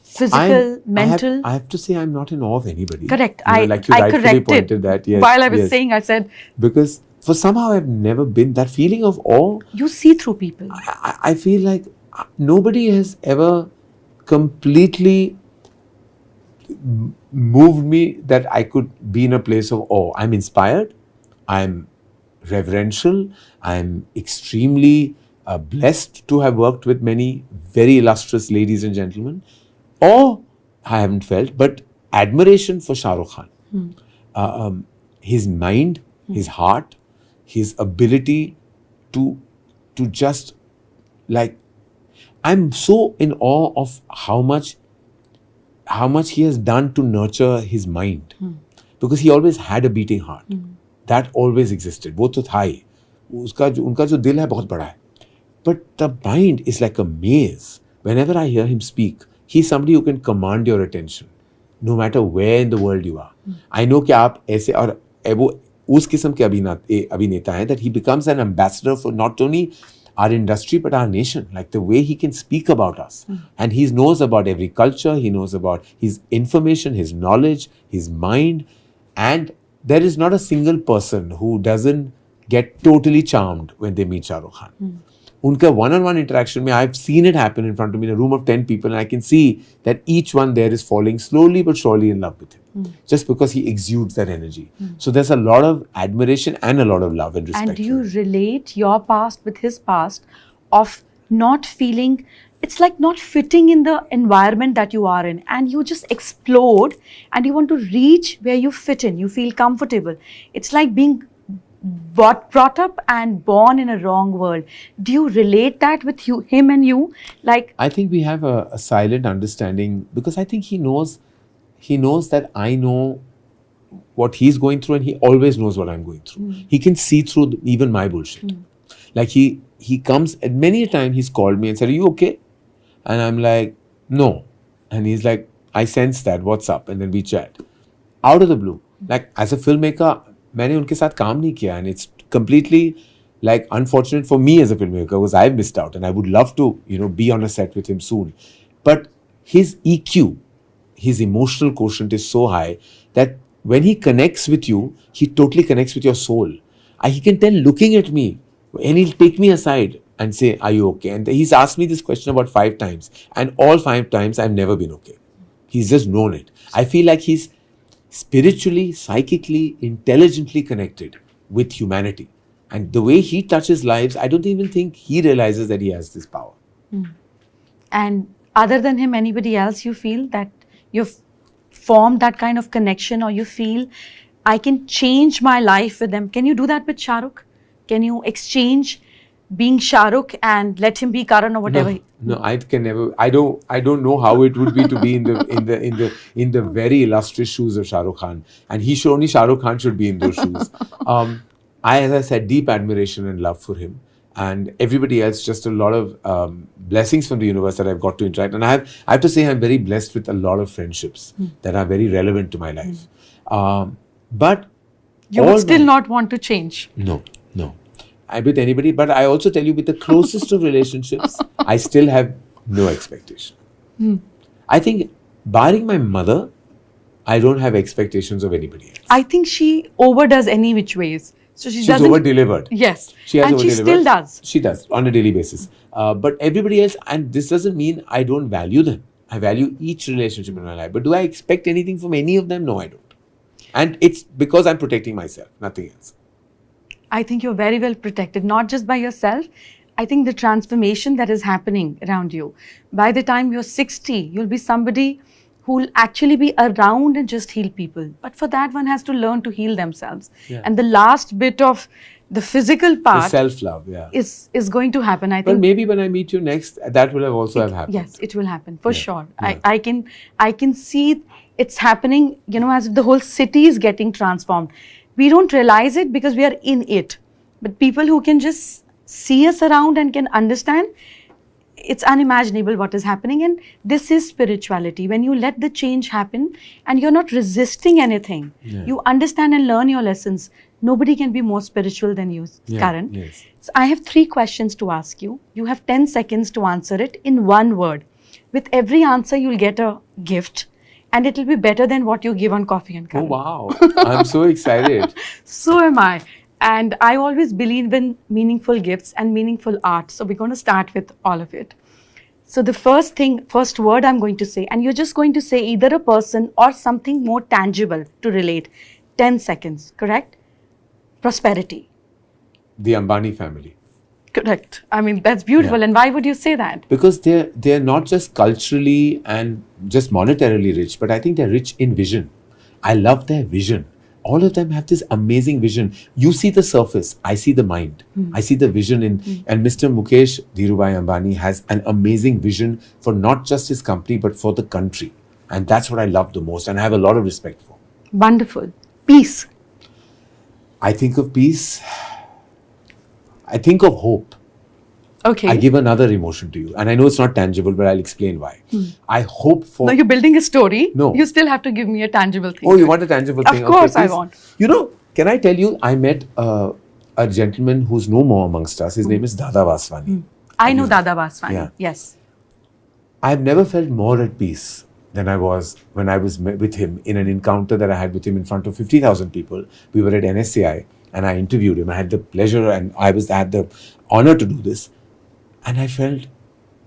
physical, mental. I have to say I'm not in awe of anybody. Correct. Like you I rightfully corrected. pointed that. Yes. While I was yes. saying, I said, Because for somehow I've never been that feeling of awe. you see through people. I feel like nobody has ever completely moved me that I could be in a place of awe. I'm inspired. I'm reverential. I'm extremely blessed to have worked with many very illustrious ladies and gentlemen. Awe I haven't felt, but admiration for Shah Rukh Khan. His mind, his heart, his ability to just like, I'm so in awe of how much he has done to nurture his mind, because he always had a beating heart. That always existed. वो तो था ही. उनका जो दिल है बहुत बड़ा है. But the mind is like a maze. Whenever I hear him speak, he's somebody who can command your attention, no matter where in the world you are. I know कि आप ऐसे और वो उस किस्म के अभिनेता हैं that he becomes an ambassador for not only our industry but our nation. Like the way he can speak about us, and he knows about every culture. He knows about his information, his knowledge, his mind, and there is not a single person who doesn't get totally charmed when they meet Shah Rukh Khan. Unka one-on-one interaction mein, I've seen it happen in front of me in a room of 10 people, and I can see that each one there is falling slowly but surely in love with him, just because he exudes that energy. So there's a lot of admiration and a lot of love and respect. And do you relate your past with his past of not feeling, it's like not fitting in the environment that you are in, and you just explode and you want to reach where you fit in, you feel comfortable. It's like being brought up and born in a wrong world. Do you relate that with him and you? Like, I think we have a silent understanding, because I think he knows that I know what he's going through, and he always knows what I'm going through. He can see through even my bullshit. Like he comes, and many a time he's called me and said, "Are you okay?" And I'm like, "No." And he's like, "I sense that. What's up?" And then we chat. Out of the blue. Like as a filmmaker, मैंने उनके साथ काम नहीं किया, and it's completely like unfortunate for me as a filmmaker, because I've missed out, and I would love to be on a set with him soon. But his EQ, his emotional quotient is so high that when he connects with you, he totally connects with your soul. He can tell looking at me, and he'll take me aside and say, "Are you okay?" And he's asked me this question about 5 times, and all 5 times I've never been okay. He's just known it. I feel like he's spiritually, psychically, intelligently connected with humanity. And the way he touches lives, I don't even think he realizes that he has this power. and other than him, anybody else you feel that you've formed that kind of connection, or you feel I can change my life with them? Can you do that with Shah Rukh? Can you exchange being Shah Rukh and let him be Karan or whatever? No, I can never. I don't know how it would be to be in the very illustrious shoes of Shah Rukh Khan, and only Shah Rukh Khan should be in those shoes. As I said, deep admiration and love for him, and everybody else. Just a lot of blessings from the universe that I've got to interact, and I have to say I'm very blessed with a lot of friendships that are very relevant to my life. But You would still not want to change. No. With anybody, but I also tell you, with the closest of relationships, I still have no expectation. I think, barring my mother, I don't have expectations of anybody else. I think she overdoes any which ways. So she's over-delivered. Yes. She has and she over-delivered. still does. She does, on a daily basis. But everybody else, and this doesn't mean I don't value them. I value each relationship in my life. But do I expect anything from any of them? No, I don't. And it's because I'm protecting myself, nothing else. I think you're very well protected, not just by yourself. I think the transformation that is happening around you. By the time you're 60, you'll be somebody who will actually be around and just heal people. But for that, one has to learn to heal themselves. Yeah. And the last bit of the physical The part self-love, yeah. is going to happen. I Well, think. maybe when I meet you next, that will have happened. Yes, it will happen for Yeah. sure. Yeah. I can see it's happening, as if the whole city is getting transformed. We don't realize it because we are in it. But people who can just see us around and can understand, it's unimaginable what is happening, and this is spirituality. When you let the change happen and you're not resisting anything, you understand and learn your lessons. Nobody can be more spiritual than you, Karan. Yes. So I have 3 questions to ask you. You have 10 seconds to answer it in one word. With every answer, you'll get a gift, and it will be better than what you give on Coffee and Oh, Karan. wow. I'm so excited. So am I. And I always believe in meaningful gifts and meaningful art. So we're going to start with all of it. So the first word I'm going to say, and you're just going to say either a person or something more tangible to relate. 10 seconds, correct? Prosperity. The Ambani family. Correct. I mean, that's beautiful. Yeah. And why would you say that? Because they're not just culturally and just monetarily rich, but I think they're rich in vision. I love their vision. All of them have this amazing vision. You see the surface, I see the mind. I see the vision and Mr. Mukesh Dhirubhai Ambani has an amazing vision for not just his company, but for the country. And that's what I love the most and I have a lot of respect for. Wonderful. Peace. I think of peace. I think of hope. Okay. I give another emotion to you. And I know it's not tangible, but I'll explain why. I hope for... No, you're building a story. No. You still have to give me a tangible thing. Oh, you want a tangible thing? Of course, Okay, I please. want. You know, can I tell you, I met a gentleman who's no more amongst us. His name is Dada Vaswani. I know Dada Vaswani. Yeah. Yes. I've never felt more at peace than I was when I was with him in an encounter that I had with him in front of 50,000 people. We were at NSCI and I interviewed him. I had the pleasure and I had the honor to do this. And I felt,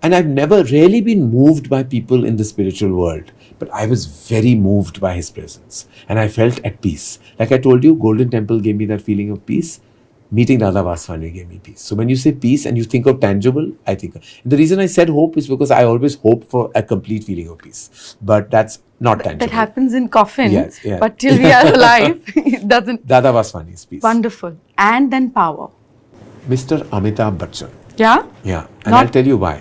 and I've never really been moved by people in the spiritual world, but I was very moved by his presence. And I felt at peace. Like I told you, Golden Temple gave me that feeling of peace. Meeting Dada Vaswani gave me peace. So when you say peace and you think of tangible, I think. And the reason I said hope is because I always hope for a complete feeling of peace. But that's not tangible. That happens in coffin. Yes, yeah. But till we are alive, it doesn't. Dada Vaswani's peace. Wonderful. And then power. Mr. Amitabh Bachchan. Yeah? Yeah, and Not- I'll tell you why.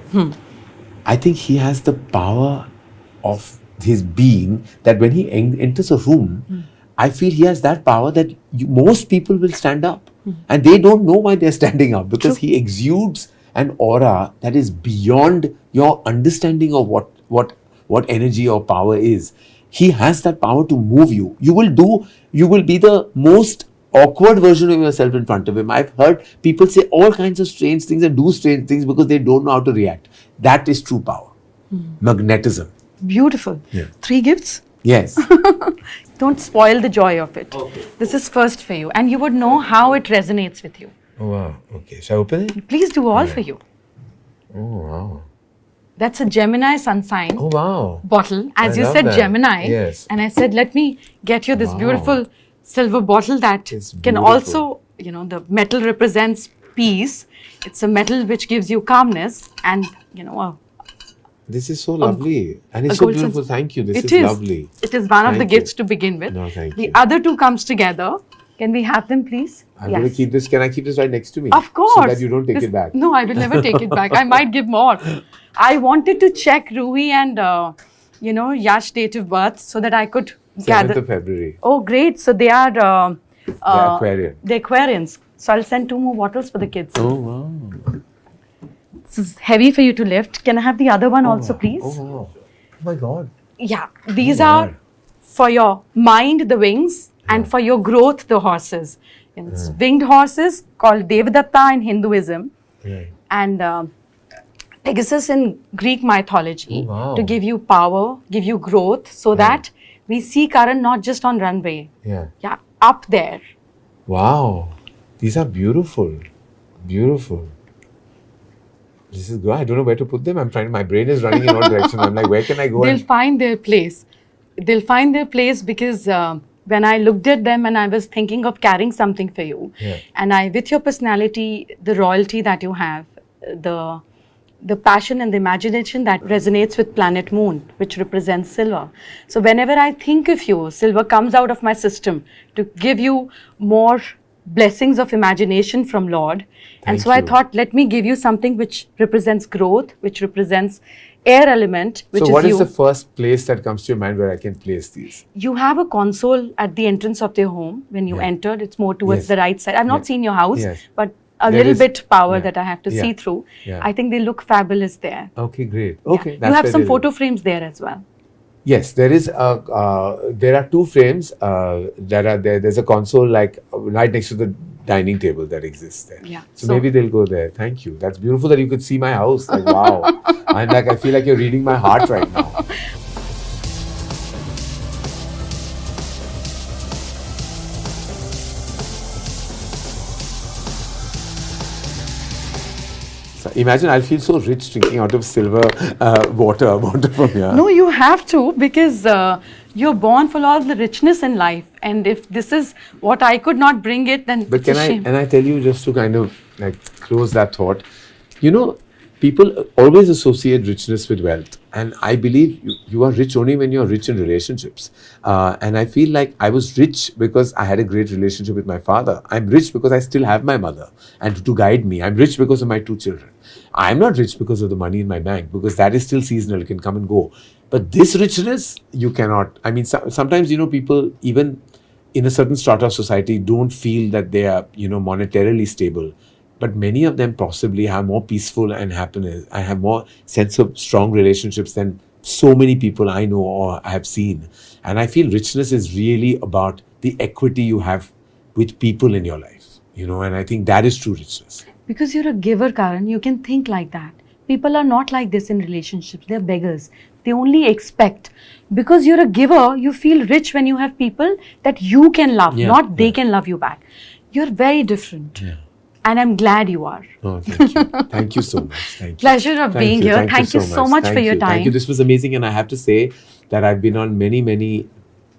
I think he has the power of his being that when he enters a room, I feel he has that power that most people will stand up. And they don't know why they're standing up because he exudes an aura that is beyond your understanding of what energy or power is. He has that power to move you. You will be the most awkward version of yourself in front of him. I've heard people say all kinds of strange things and do strange things because they don't know how to react. That is true power. Magnetism. Beautiful. Yeah. 3 gifts? Yes. Don't spoil the joy of it. Okay. This is first for you. And you would know how it resonates with you. Oh, wow. Okay. Shall I open it? Please do all for you. Oh, wow. That's a Gemini sun sign Oh, wow. bottle. As I you love said, that. Gemini. Yes. And I said, let me get you this Wow. beautiful silver bottle that It's can beautiful. also, the metal represents peace. It's a metal which gives you calmness and, This is so lovely. And it's a so gold beautiful. sun- Thank you. This It is is lovely. It is one of the Thank you. gifts to begin with. No, thank the you. other 2 comes together. Can we have them, please? I'm going to keep this. Can I keep this right next to me? Of course. So that you don't take This- it back. No, I will never take it back. I might give more. I wanted to check Ruhi and, Yash date of birth so that I could 7th gather. of February. Oh, great. So they are The Aquarian. the Aquarians. So I'll send 2 more bottles for the kids. Oh, wow. This is heavy for you to lift. Can I have the other one also, please? Oh, wow. Oh, my God. Yeah. These Oh, are wow. for your mind, the wings, and for your growth, the horses. And it's winged horses called Devadatta in Hinduism. Right. And Pegasus in Greek mythology Oh, wow. to give you power, give you growth, so that we see Karan not just on runway, Yeah. up there. Wow. These are beautiful. Beautiful. This is good. I don't know where to put them. My brain is running in all directions. I'm like, where can I go? They'll find their place. They'll find their place because when I looked at them and I was thinking of carrying something for you, and with your personality, the royalty that you have, the passion and the imagination that resonates with planet Moon, which represents silver. So whenever I think of you, silver comes out of my system to give you more blessings of imagination from Lord. And Thank so I you. thought, let me give you something which represents growth, which represents air element, which So what is is you. the first place that comes to your mind where I can place these? You have a console at the entrance of their home when you entered. It's more towards Yes. the right side. I've not seen your house, Yes. but a There little is- bit power yeah, that I have to yeah, see through. yeah. I think they look fabulous there. Okay, great. Yeah. Okay, You that's have where some they photo live. frames there as well. Yes, there is. There are 2 frames that are there. There's a console like right next to the dining table that exists there. Yeah. So maybe they'll go there. Thank you. That's beautiful that you could see my house. Like wow. I feel like you're reading my heart right now. So imagine I'll feel so rich drinking out of silver water from here. No, you have to, because you're born for all the richness in life. And if this is what I could not bring it, then But it's a can shame. I tell you, just to kind of like close that thought, you know, people always associate richness with wealth, and I believe you are rich only when you are rich in relationships. And I feel like I was rich because I had a great relationship with my father. I'm rich because I still have my mother and to guide me. I'm rich because of my 2 children. I'm not rich because of the money in my bank, because that is still seasonal. It can come and go. But this richness, you cannot. I mean, sometimes, you know, people even in a certain strata of society don't feel that they are, you know, monetarily stable. But many of them possibly have more peaceful and happiness. I have more sense of strong relationships than so many people I know or I have seen. And I feel richness is really about the equity you have with people in your life, you know, and I think that is true richness. Because you're a giver, Karan, you can think like that. People are not like this in relationships. They're beggars. They only expect. Because you're a giver, you feel rich when you have people that you can love, Yeah, not they yeah. can love you back. You're very different. Yeah. And I'm glad you are. Oh, thank you. Thank you so much. Thank you. Pleasure of being here. Thank you so much for Thank your you. time. Thank you. This was amazing. And I have to say that I've been on many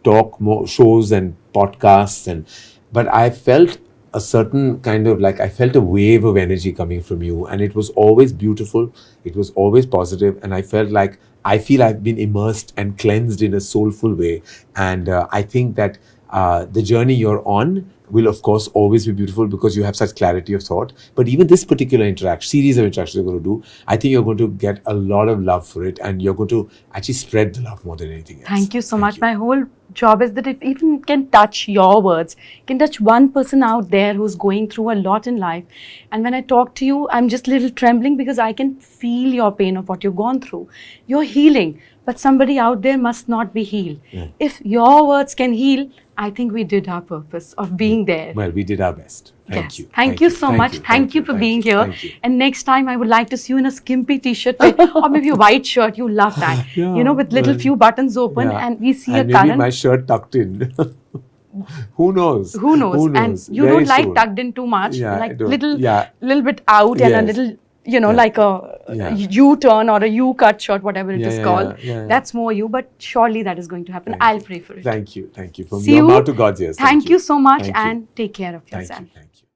shows and podcasts, but I felt a certain kind of like, I felt a wave of energy coming from you, and it was always beautiful. It was always positive, and I felt like, I feel I've been immersed and cleansed in a soulful way. And I think that the journey you're on will of course always be beautiful because you have such clarity of thought. But even this particular series of interactions you're going to do, I think you're going to get a lot of love for it, and you're going to actually spread the love more than anything else. Thank you so much. My whole job is that if even can touch your words, can touch one person out there who's going through a lot in life. And when I talk to you, I'm just a little trembling because I can feel your pain of what you've gone through. You're healing, but somebody out there must not be healed. Yeah. If your words can heal, I think we did our purpose of being there. Well, we did our best. Thank Yes. you. Thank you so much. Thank you for being here. Thank you. And next time, I would like to see you in a skimpy t-shirt or maybe a white shirt. You love that. Yeah, you know, with little well, few buttons open, Yeah. and we see and a maybe Karan. my shirt tucked in. Who knows? Who knows? And you Very don't like soon. tucked in too much. Yeah, I like don't. little Yeah. bit out and a Yes. little, you know, Yeah. like a Yeah. U-turn or a U-cut shirt, whatever it Yeah, is yeah, called. yeah. That's more you, but surely that is going to happen. Thank I'll you. pray for it. Thank you. Thank you. From See your you. mouth to God's ears. Thank you so much, Thank you. and take care of Thank yourself. you. Thank you.